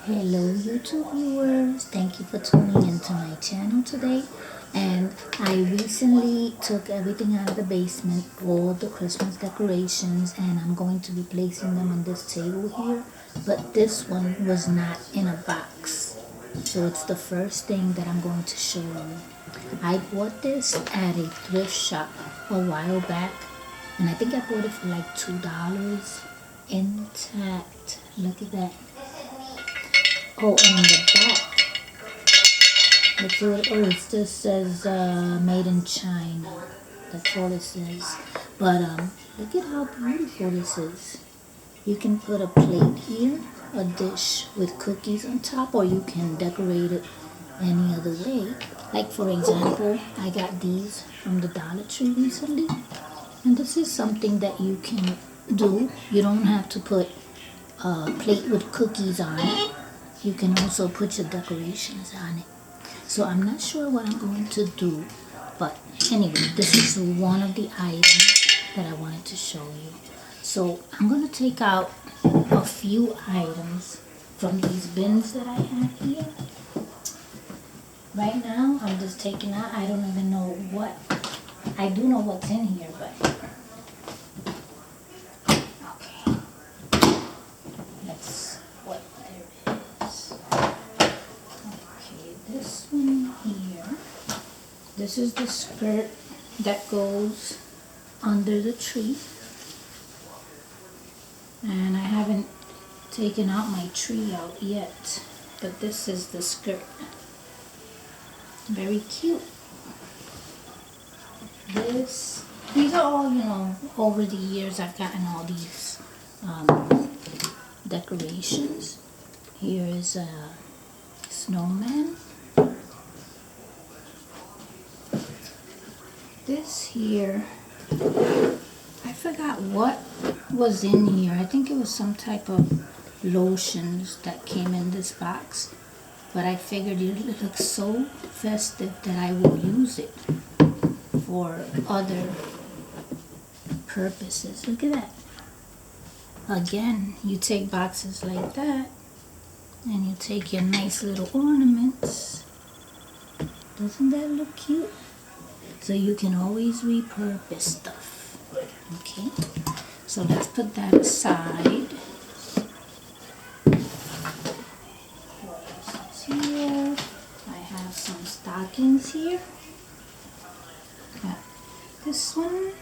Hello YouTube viewers, thank you for tuning into my channel today. And I recently took everything out of the basement, all the Christmas decorations, and I'm going to be placing them on this table here. But this one was not in a box, so it's the first thing that I'm going to show you. I bought this at a thrift shop a while back, and I think I bought it for like $2 intact. Look at that. Oh, and on the back, let's see what, oh, it just says made in China. That's all it says. But look at how beautiful this is. You can put a plate here, a dish with cookies on top, or you can decorate it any other way. Like for example, I got these from the Dollar Tree recently, and this is something that you can do. You don't have to put a plate with cookies on it. You can also put your decorations on it. So I'm not sure what I'm going to do, but anyway, this is one of the items that I wanted to show you. So I'm going to take out a few items from these bins that I have here. Right now, I'm just taking out, I don't even know what, I do know what's in here, but okay. Let's, what there is. Okay, this one here, this is the skirt that goes under the tree. And I haven't taken out my tree out yet, but this is the skirt. Very cute. These are all, you know, over the years I've gotten all these decorations. Here is a snowman. This here, I forgot what was in here. I think it was some type of lotions that came in this box. But I figured it looks so festive that I will use it for other purposes. Look at that. Again, you take boxes like that and you take your nice little ornaments. Doesn't that look cute? So you can always repurpose stuff. Okay, so let's put that aside. Here I have some stockings here. Got this one,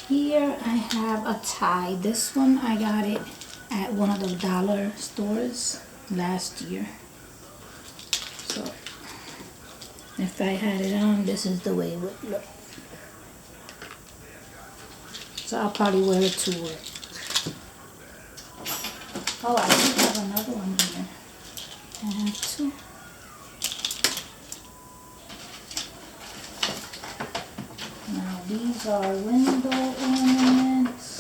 here I have a tie. This one I got it at one of the dollar stores last year. So if I had it on, this is the way it would look. So I'll probably wear it to work. Oh, I do have another one here. I have two. Now these are window ornaments.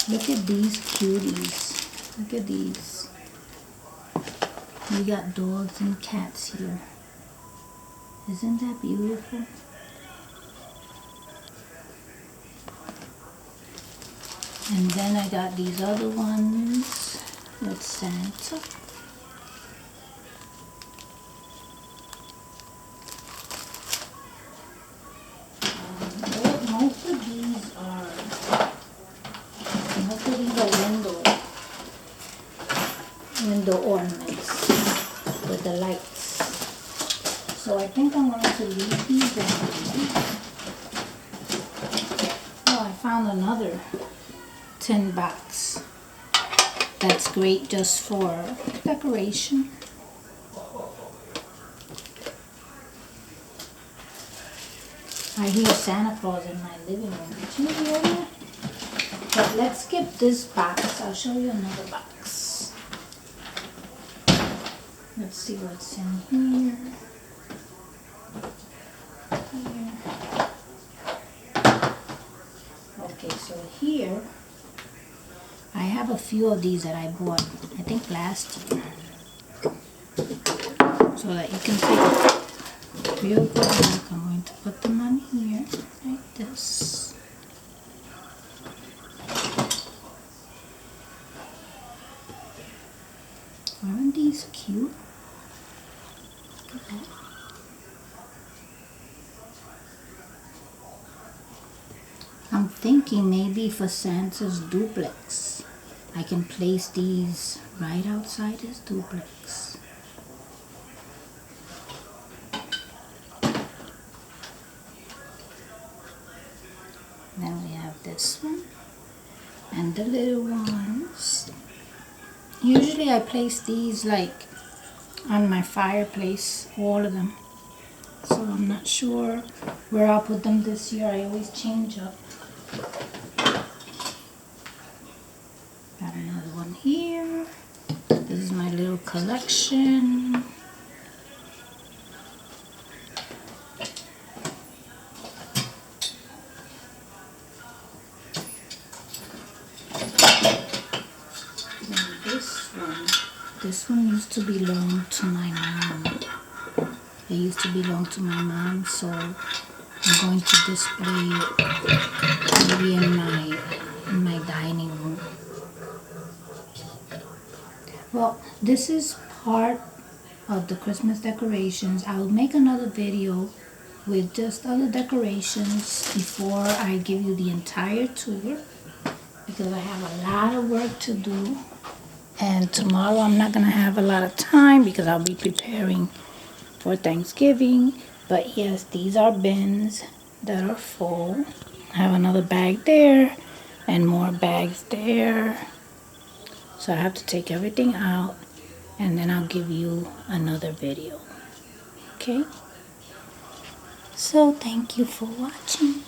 Look at these cuties. Look at these. We got dogs and cats here. Isn't that beautiful? And then I got these other ones with Santa. Most of these are window ornaments with the lights. So I think I'm going to leave these behind. Oh, I found another tin box. That's great just for decoration. I hear Santa Claus in my living room. Did you hear that? But let's skip this box. I'll show you another box. Let's see what's in here. Okay, so here I have a few of these that I bought, I think last year. so that you can take a real good look. I'm going to put them on here like this. Aren't these cute? Look at that. I'm thinking maybe for Santa's duplex, I can place these right outside his duplex. Then we have this one and the little ones. Usually I place these like on my fireplace, all of them. So I'm not sure where I'll put them this year. I always change up. Got another one here. This is my little collection. This one used to belong to my mom. It used to belong to my mom, so I'm going to display it maybe in my dining room. Well, this is part of the Christmas decorations. I'll make another video with just other decorations before I give you the entire tour, because I have a lot of work to do. And tomorrow I'm not going to have a lot of time because I'll be preparing for Thanksgiving. But yes, these are bins that are full. I have another bag there and more bags there. So I have to take everything out and then I'll give you another video. Okay? So thank you for watching.